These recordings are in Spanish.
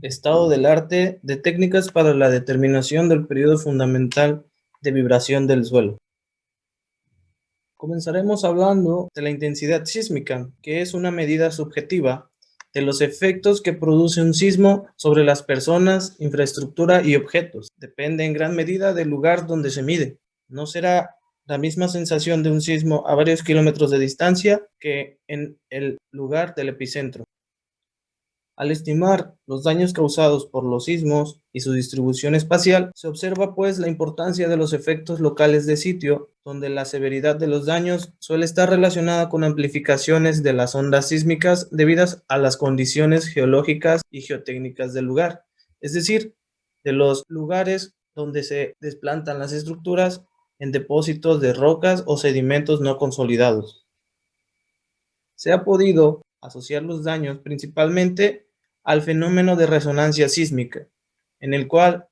Estado del arte de técnicas para la determinación del periodo fundamental de vibración del suelo. Comenzaremos hablando de la intensidad sísmica, que es una medida subjetiva de los efectos que produce un sismo sobre las personas, infraestructura y objetos. Depende en gran medida del lugar donde se mide. No será la misma sensación de un sismo a varios kilómetros de distancia que en el lugar del epicentro. Al estimar los daños causados por los sismos y su distribución espacial, se observa pues la importancia de los efectos locales de sitio, donde la severidad de los daños suele estar relacionada con amplificaciones de las ondas sísmicas debidas a las condiciones geológicas y geotécnicas del lugar, es decir, de los lugares donde se desplantan las estructuras en depósitos de rocas o sedimentos no consolidados. Se ha podido asociar los daños principalmente al fenómeno de resonancia sísmica, en el cual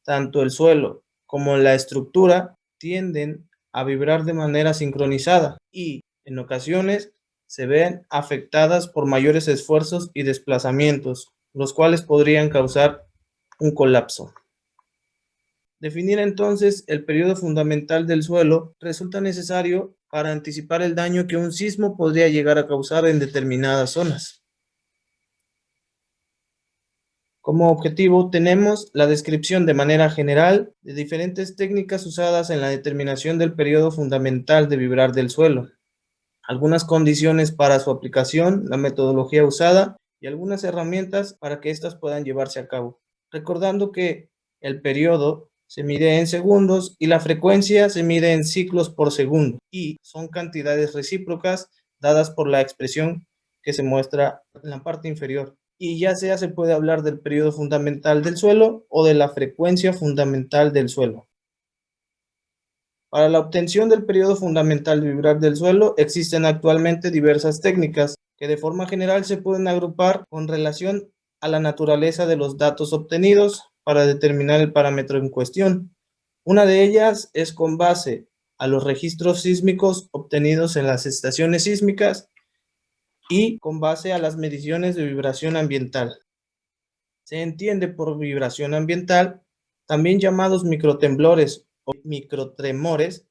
tanto el suelo como la estructura tienden a vibrar de manera sincronizada y, en ocasiones, se ven afectadas por mayores esfuerzos y desplazamientos, los cuales podrían causar un colapso. Definir entonces el periodo fundamental del suelo resulta necesario para anticipar el daño que un sismo podría llegar a causar en determinadas zonas. Como objetivo tenemos la descripción de manera general de diferentes técnicas usadas en la determinación del periodo fundamental de vibrar del suelo, algunas condiciones para su aplicación, la metodología usada y algunas herramientas para que éstas puedan llevarse a cabo. Recordando que el periodo se mide en segundos y la frecuencia se mide en ciclos por segundo y son cantidades recíprocas dadas por la expresión que se muestra en la parte inferior. Y ya sea se puede hablar del periodo fundamental del suelo o de la frecuencia fundamental del suelo. Para la obtención del periodo fundamental de vibrar del suelo existen actualmente diversas técnicas que de forma general se pueden agrupar con relación a la naturaleza de los datos obtenidos para determinar el parámetro en cuestión. Una de ellas es con base a los registros sísmicos obtenidos en las estaciones sísmicas y con base a las mediciones de vibración ambiental. Se entiende por vibración ambiental, también llamados microtemblores o microtremores,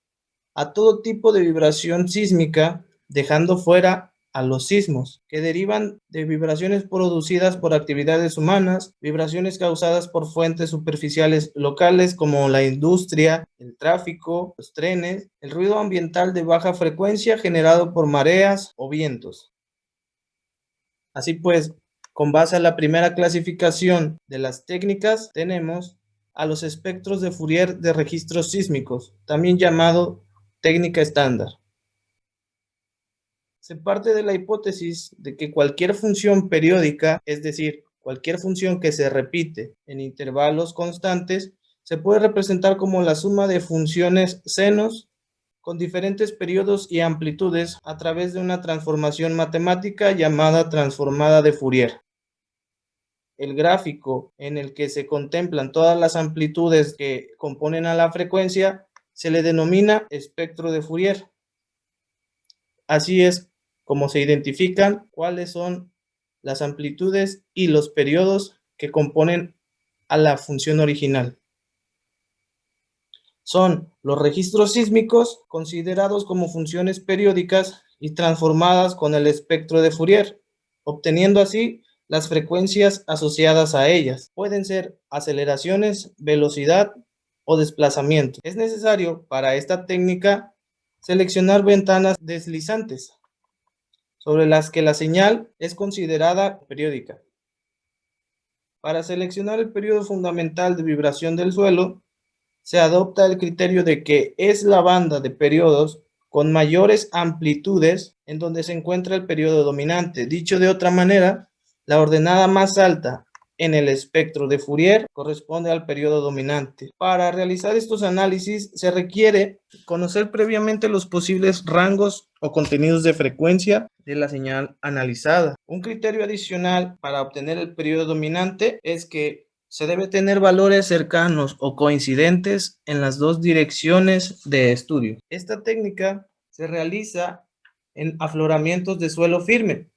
a todo tipo de vibración sísmica, dejando fuera a los sismos, que derivan de vibraciones producidas por actividades humanas, vibraciones causadas por fuentes superficiales locales como la industria, el tráfico, los trenes, el ruido ambiental de baja frecuencia generado por mareas o vientos. Así pues, con base a la primera clasificación de las técnicas, tenemos a los espectros de Fourier de registros sísmicos, también llamado técnica estándar. Se parte de la hipótesis de que cualquier función periódica, es decir, cualquier función que se repite en intervalos constantes, se puede representar como la suma de funciones senos con diferentes periodos y amplitudes a través de una transformación matemática llamada transformada de Fourier. El gráfico en el que se contemplan todas las amplitudes que componen a la frecuencia se le denomina espectro de Fourier. Así es como se identifican cuáles son las amplitudes y los periodos que componen a la función original. Son los registros sísmicos considerados como funciones periódicas y transformadas con el espectro de Fourier, obteniendo así las frecuencias asociadas a ellas. Pueden ser aceleraciones, velocidad o desplazamiento. Es necesario para esta técnica seleccionar ventanas deslizantes sobre las que la señal es considerada periódica. Para seleccionar el periodo fundamental de vibración del suelo, se adopta el criterio de que es la banda de periodos con mayores amplitudes en donde se encuentra el periodo dominante. Dicho de otra manera, la ordenada más alta en el espectro de Fourier corresponde al periodo dominante. Para realizar estos análisis se requiere conocer previamente los posibles rangos o contenidos de frecuencia de la señal analizada. Un criterio adicional para obtener el periodo dominante es que se debe tener valores cercanos o coincidentes en las dos direcciones de estudio. Esta técnica se realiza en afloramientos de suelo firme,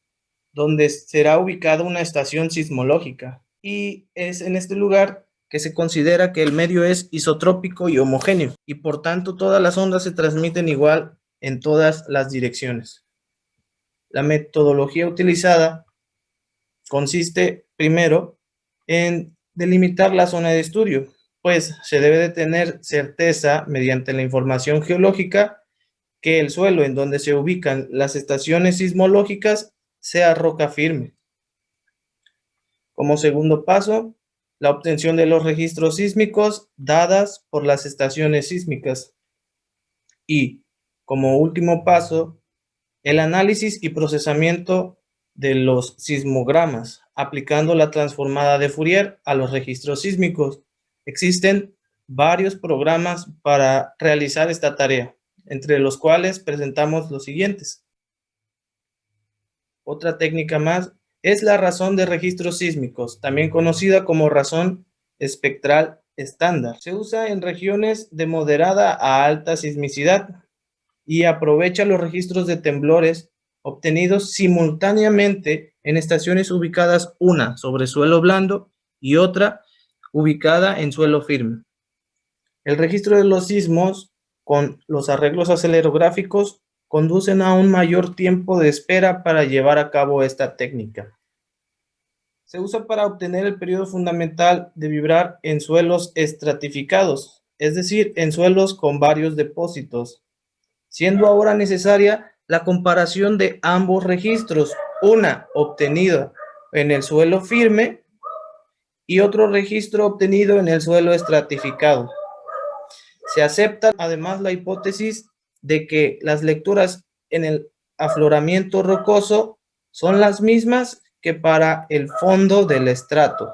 donde será ubicada una estación sismológica, y es en este lugar que se considera que el medio es isotrópico y homogéneo, y por tanto todas las ondas se transmiten igual en todas las direcciones. La metodología utilizada consiste primero en delimitar la zona de estudio, pues se debe de tener certeza mediante la información geológica que el suelo en donde se ubican las estaciones sismológicas sea roca firme. Como segundo paso, la obtención de los registros sísmicos dadas por las estaciones sísmicas. Y, como último paso, el análisis y procesamiento de los sismogramas, aplicando la transformada de Fourier a los registros sísmicos. Existen varios programas para realizar esta tarea, entre los cuales presentamos los siguientes. Otra técnica más es la razón de registros sísmicos, también conocida como razón espectral estándar. Se usa en regiones de moderada a alta sismicidad y aprovecha los registros de temblores obtenidos simultáneamente en estaciones ubicadas una sobre suelo blando y otra ubicada en suelo firme. El registro de los sismos con los arreglos acelerográficos conducen a un mayor tiempo de espera para llevar a cabo esta técnica. Se usa para obtener el periodo fundamental de vibrar en suelos estratificados, es decir, en suelos con varios depósitos, siendo ahora necesaria la comparación de ambos registros, una obtenida en el suelo firme y otro registro obtenido en el suelo estratificado. Se acepta además la hipótesis de que las lecturas en el afloramiento rocoso son las mismas que para el fondo del estrato.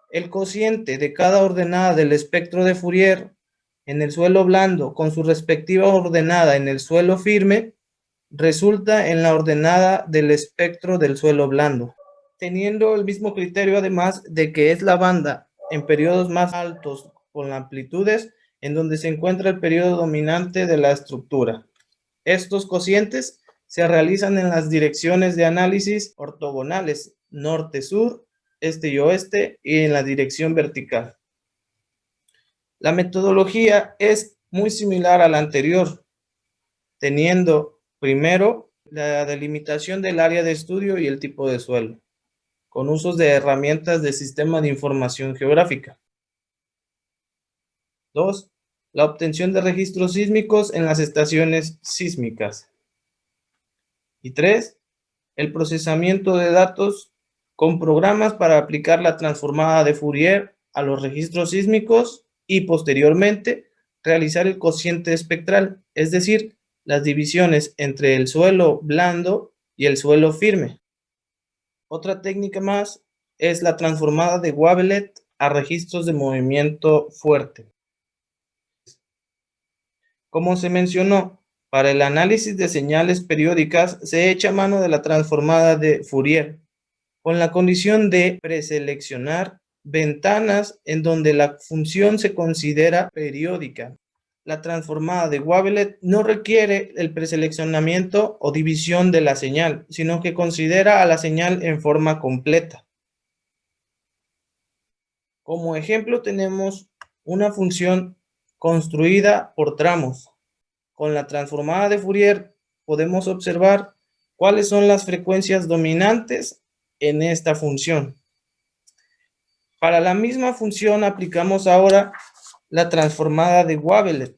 El cociente de cada ordenada del espectro de Fourier en el suelo blando con su respectiva ordenada en el suelo firme resulta en la ordenada del espectro del suelo blando, teniendo el mismo criterio además de que es la banda en periodos más altos con amplitudes en donde se encuentra el periodo dominante de la estructura. Estos cocientes se realizan en las direcciones de análisis ortogonales norte-sur, este y oeste y en la dirección vertical. La metodología es muy similar a la anterior, teniendo primero la delimitación del área de estudio y el tipo de suelo, con usos de herramientas de sistema de información geográfica. 2. La obtención de registros sísmicos en las estaciones sísmicas. Y 3. El procesamiento de datos con programas para aplicar la transformada de Fourier a los registros sísmicos y posteriormente realizar el cociente espectral, es decir, las divisiones entre el suelo blando y el suelo firme. Otra técnica más es la transformada de Wavelet a registros de movimiento fuerte. Como se mencionó, para el análisis de señales periódicas se echa mano de la transformada de Fourier, con la condición de preseleccionar ventanas en donde la función se considera periódica. La transformada de Wavelet no requiere el preseleccionamiento o división de la señal, sino que considera a la señal en forma completa. Como ejemplo tenemos una función construida por tramos. Con la transformada de Fourier podemos observar cuáles son las frecuencias dominantes en esta función. Para la misma función aplicamos ahora la transformada de Wavelet.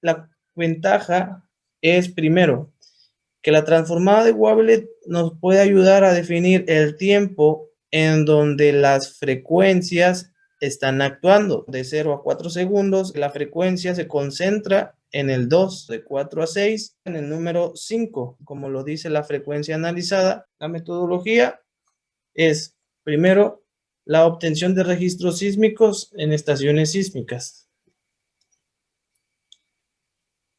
La ventaja es, primero, que la transformada de Wavelet nos puede ayudar a definir el tiempo en donde las frecuencias están actuando. De 0 a 4 segundos, la frecuencia se concentra en el 2, de 4 a 6, en el número 5, como lo dice la frecuencia analizada. La metodología es, primero, la obtención de registros sísmicos en estaciones sísmicas.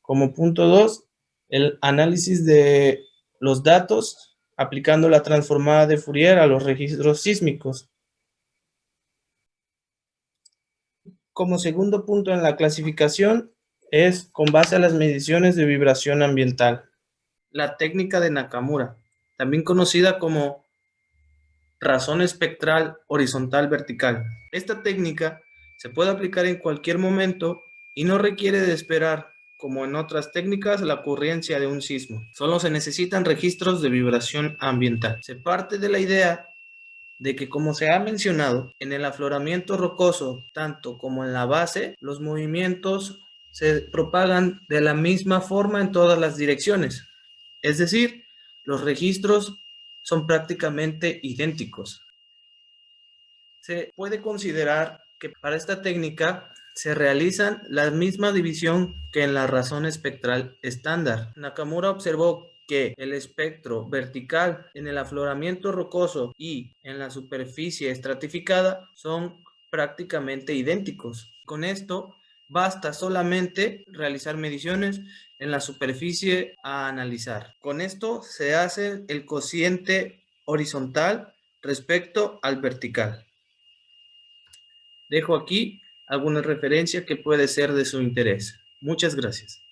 Como punto 2, el análisis de los datos aplicando la transformada de Fourier a los registros sísmicos. Como segundo punto en la clasificación es con base a las mediciones de vibración ambiental. La técnica de Nakamura, también conocida como razón espectral horizontal vertical. Esta técnica se puede aplicar en cualquier momento y no requiere de esperar, como en otras técnicas, la ocurrencia de un sismo. Solo se necesitan registros de vibración ambiental. Se parte de la idea de que, como se ha mencionado, en el afloramiento rocoso, tanto como en la base, los movimientos se propagan de la misma forma en todas las direcciones. Es decir, los registros son prácticamente idénticos. Se puede considerar que para esta técnica se realizan la misma división que en la razón espectral estándar. Nakamura observó que el espectro vertical en el afloramiento rocoso y en la superficie estratificada son prácticamente idénticos. Con esto basta solamente realizar mediciones en la superficie a analizar. Con esto se hace el cociente horizontal respecto al vertical. Dejo aquí alguna referencia que puede ser de su interés. Muchas gracias.